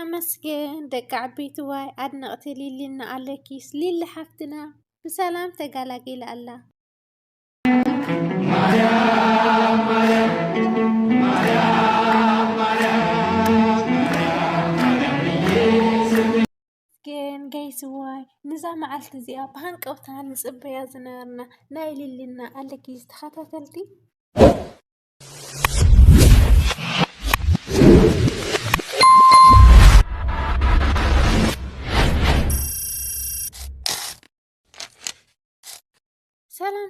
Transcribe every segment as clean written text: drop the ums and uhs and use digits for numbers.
ተመስገን ደቂ ዓበይቲ ዋይ ኣድነቕቲ ሊሊና ኣለኪስ ሊሊ ሓፍትና ብሰላም ተጋላጊላ ኣላ። መስገን ገይስዋይ ንዛ መዓልቲ እዚኣ ብሃንቀውታ ንፅበያ ዝነበርና ናይ ሊሊና ኣለኪስ ተኸታተልቲ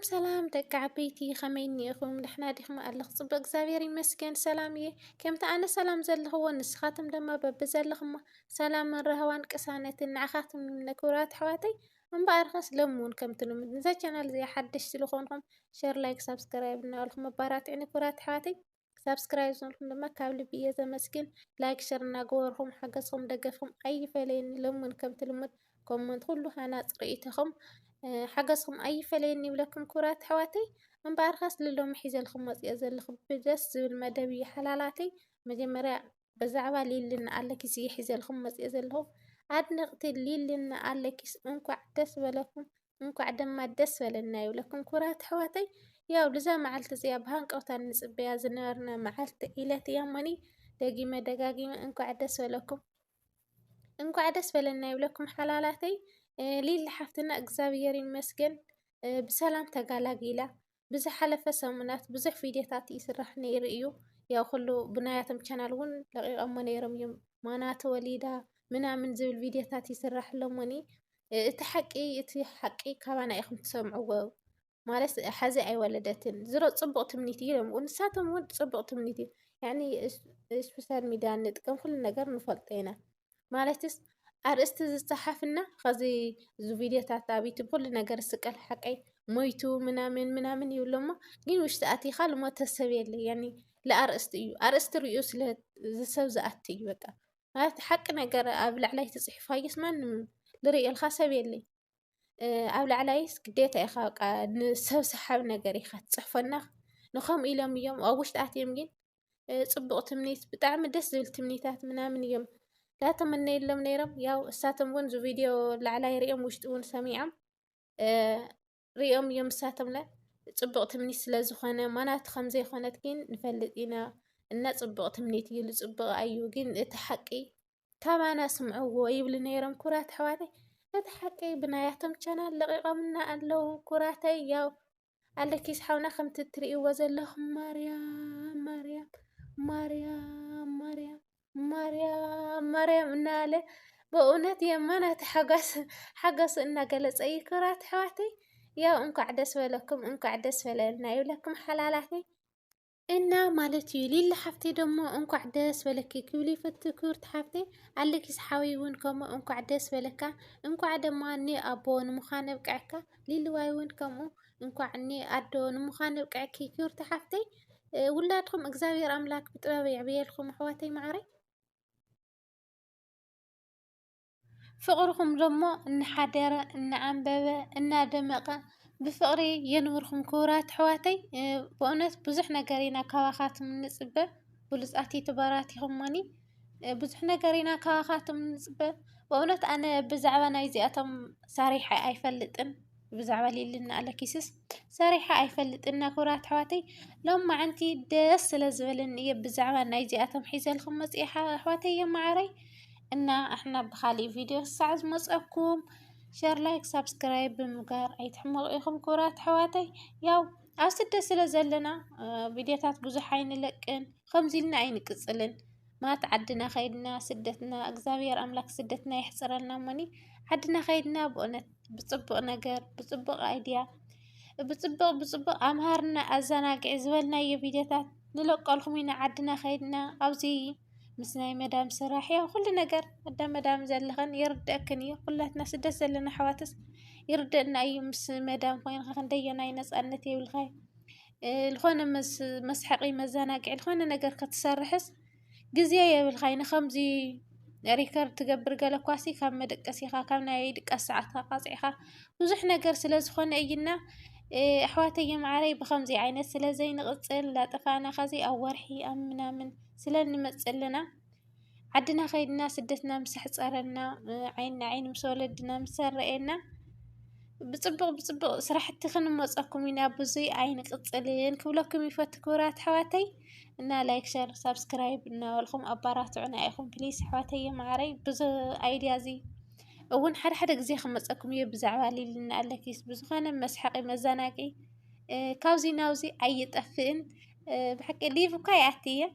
ሰላም ደቂ ዓበይቲ ከመይ እኒኢኹም? ንሕና ዲኹም ኣለኹ ፅቡቅ እግዚአብሔር ይመስገን ሰላም እየ። ከምቲ ኣነ ሰላም ዘለኽዎ ንስኻትም ድማ በቢ ዘለኽሞ ሰላምን ረህዋን ቅሳነትን ንዓኻትም ክቡራት ኣሕዋተይ እምበኣርኸስ ሎሚ ከምቲ ልሙድ ነዛ ቻናል እዚኣ ሓደሽቲ ዝኾንኩም ሸር ላይክ ሳብስክራይብ እናበልኩም መባራትዕኒ ክቡራት ኣሕዋተይ ሳብስክራይብ ዝነበርኩም ድማ ካብ ልቢ እየ ዘመስግን። ላይክ ሸር እናገበርኩም ሓገዝኩም ደገፍኩም ኣይፈለየኒ። ሎሚ ከምቲ ልሙድ ኮመንት ኩሉ ሃናፅ ርእይቶኹም ሓገዝኩም ኣይፈለየኒ ይብለኩም ክቡራት ኣሕዋተይ እምበኣርኻስ ልሎሚ ሒዘልኩም መፅኦ ዘለኹ ብደስ ዝብል መደብ እዩ ሓላላተይ። መጀመርያ ብዛዕባ ሊሊና ኣለኪስ እየ ሒዘልኩም መፅኦ ዘለኹ። ኣድነቕቲ ሊሊና ኣለኪስ እንኳዕ ደስ በለኩም እንኳዕ ድማ ደስ በለና ይብለኩም ክቡራት ኣሕዋተይ። ያው ልዛ መዓልቲ እዚኣ ብሃንቀውታ ንፅበያ ዝነበርና መዓልቲ ኢለት እያ እሞኒ ደጊመ ደጋጊመ እንኳዕ ደስ በለኩም እንኳዕ ደስ በለና ይብለኩም ሓላላተይ። ሊሊ ሓፍትና እግዚአብሔር ይመስገን ብሰላም ተጋላጊላ ብዝሓለፈ ሰሙናት ብዙሕ ቪድዮታት ይስራሕ ነይሩ እዩ። ያው ኩሉ ብናያቶም ቻናል እውን ለቂቆሞ ነይሮም እዮም ማናተ ወሊዳ ምናምን ዝብል ቪድዮታት ይስራሕሎሞኒ እቲ ሓቂ ካባና ኢኹም ትሰምዕዎ ማለት ሓዚ ኣይወለደትን ዝሮ ፅቡቅ ትምኒት እዩ ኢሎም ንሳቶም እውን ፅቡቅ ትምኒት እዩ ያኒ ስፔሻል ሚድያ ንጥቀም ኩሉ ነገር ንፈልጦ ኢና ማለትስ ኣርእስቲ ዝፀሓፍና ከዚ ቪድዮታት ኣብ ዩቱብ ኩሉ ነገር ስቀል ሓቀይ ሞይቱ ምናምን ይብሎሞ ግን ውሽጢ ኣቲኻ ልሞተ ሰብ የለ ያኒ ለኣርእስቲ እዩ ኣርእስቲ ርኡ ስለ ዝሰብ ዝኣቲ እዩ በቃ ማለት ሓቂ ነገር ኣብ ላዕላይ ተፅሒፋየስ ማንም ዝርእየልካ ሰብ የለይ ኣብ ላዕላይስ ግዴታ ኢኻ በቃ ንሰብ ሰሓብ ነገር ኢኻ ትፅሕፈና ንኸምኡ ኢሎም እዮም ኣብ ውሽጢ ኣትዮም ግን ፅቡቅ ትምኒት ብጣዕሚ ደስ ዝብል ትምኒታት ምናምን እዮም ላተመነየሎም ነይሮም። ያው እሳቶም እውን ዚ ቪድዮ ላዕላይ ሪኦም ውሽጢ እውን ሰሚዖም ሪኦም እዮም እሳቶም ለ ፅቡቅ ትምኒት ስለ ዝኾነ ማናት ከም ዘይኮነት ግን ንፈልጥ ኢና እና ፅቡቅ ትምኒት እዩ ዝፅቡቅ እዩ ግን እቲ ሓቂ ካባና ስምዕዎ ይብል ነይሮም ክቡራት ኣሕዋተይ። እቲ ሓቂ ብናያቶም ቻናል ለቂቆምና ኣለው ክቡራተይ። ያው ኣለኪስ ሓውና ከምቲ እትርእይዎ ዘለኹም ማርያም እናለ በእውነት የማናት ሓገስ እናገለጸ እዩ ክቡራት ኣሕዋተይ። ያው እንኳዕ ደስ በለኩም እንኳዕ ደስ በለና ይብለኩም ሓላላተይ እና ማለት እዩ። ሊሊ ሓፍተይ ደሞ እንኳዕ ደስ በለኪ ክብል ይፈቱ ክብርቲ ሓፍተይ። ኣለኪስ ሓዊ እውን ከምኡ እንኳዕ ደስ በለካ እንኳዕ ድማ ኒ ኣቦ ንምዃን ኣብቅዐካ ሊሊዋይ እውን ከምኡ እንኳዕ ኒ ኣዶ ንምዃን ኣብቅዐኪ ክብርቲ ሓፍተይ። ውላድኩም እግዚአብሔር ኣምላክ ብጥበብ የዕብየልኩም ኣሕዋተይ ማዕረይ። ፍቅርኩም ደሞ እናሓደረ እናዓንበበ እናደመቐ ብፍቅሪ የንብርኩም ክቡራት ኣሕዋተይ። ብእውነት ብዙሕ ነገር ኢና ካባኻትም ንፅበ ብሉፃት ዩቱበራት ኢኹሞኒ ብዙሕ ነገር ኢና ካባኻትም ንፅበ ብእውነት ኣነ ብዛዕባ ናይ እዚኣቶም ሰሪሐ ኣይፈልጥን ብዛዕባ ሊሊና ኣለኪስስ ሰሪሐ ኣይፈልጥና ክቡራት ኣሕዋተይ። ሎም ማዓንቲ ደስ ስለ ዝበለኒ እየ ብዛዕባ ናይ እዚኣቶም ሒዘልኩም መፅአ ኣሕዋተይ የማዓረይ እና ኣሕና ብካሊእ ቪድዮ ክሳዕ ዝመፀኩም ሸር ላይክ ሳብስክራይብ ብምግባር ኣይትሕመቑ ኢኹም ክቡራት ኣሕዋተይ። ያው ኣብ ስደት ስለ ዘለና ቪድዮታት ብዙሕ ኣይንለቅን ከምዚ ኢልና ኣይንቅፅልን ማለት ዓድና ከይድና ስደትና እግዚአብሔር ኣምላክ ስደትና ይሕፅረልና እሞኒ ዓድና ከይድና ብእውነት ብፅቡቅ ነገር ብፅቡቅ አይድያ ብፅቡቅ ኣምሃርና ኣዘናግዒ ዝበልናዮ ቪድዮታት ንለቀልኩም ኢና ዓድና ከይድና ኣብዚ ምስ ናይ መዳም ስራሕ ያው ኩሉ ነገር መዳም ዘለኸን የርድአክን እዩ ኩላትና ስደት ዘለና ኣሕዋትስ ይርድአና እዩ ምስ መዳም ኮይንካ ክንደየናይ ነፃነት የብልካዮ ዝኾነ መስሐቂ መዘናግዒ ዝኾነ ነገር ክትሰርሕስ ግዜ የብልካይ ንከምዚ ሪከርድ ትገብር ገለ ኳሲ ካብ መደቀሲ ኢኻ ካብ ናይ ድቃስ ሰዓትካ ቃፂዕኻ ብዙሕ ነገር ስለ ዝኾነ እይና ኣሕዋተይ የማዓረይ ብከምዚ ዓይነት ስለዘይንቅፅል ላጠፋና ከዚ ኣብ ወርሒ ኣብ ምናምን ስለንመፅእ ኣለና عدنا خيدنا سدتنا مسح صارنا عيننا عين مسولدنا مسرقنا بصبغ سرحتي خنموصكم إنا بزي عين قصلين كبلكم يفوت كورات حواتي إنا لايك شير سبسكرايب إنا ولكم أبارات عنا إخم بليس حواتي معري بزو أيديا زي وون حد غزي خمصكم يبزعوا لي لنا لكيس بزخانه مسحقي مزاناقي كاوزي ناوزي أيطفئن بحق ليفو كاي أحتيه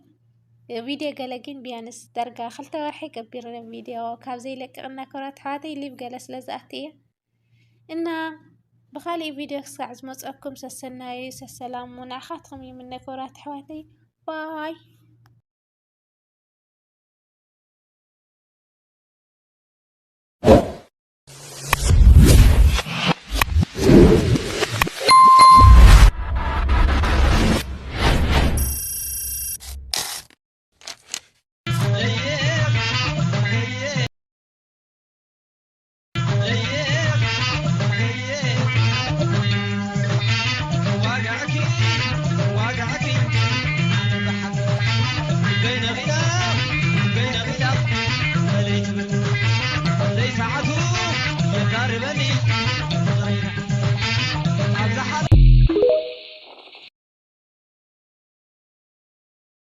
فيديو قلقين بيانس درجة خلطة ورحي كبير فيديو كاوزي لقنا كرات حواتي ليف قلس لزأتيه إنا بخالي فيديو ساعة مصأكم سسناي سسلام ونعخاتكم يمنا كرات حواتي باي.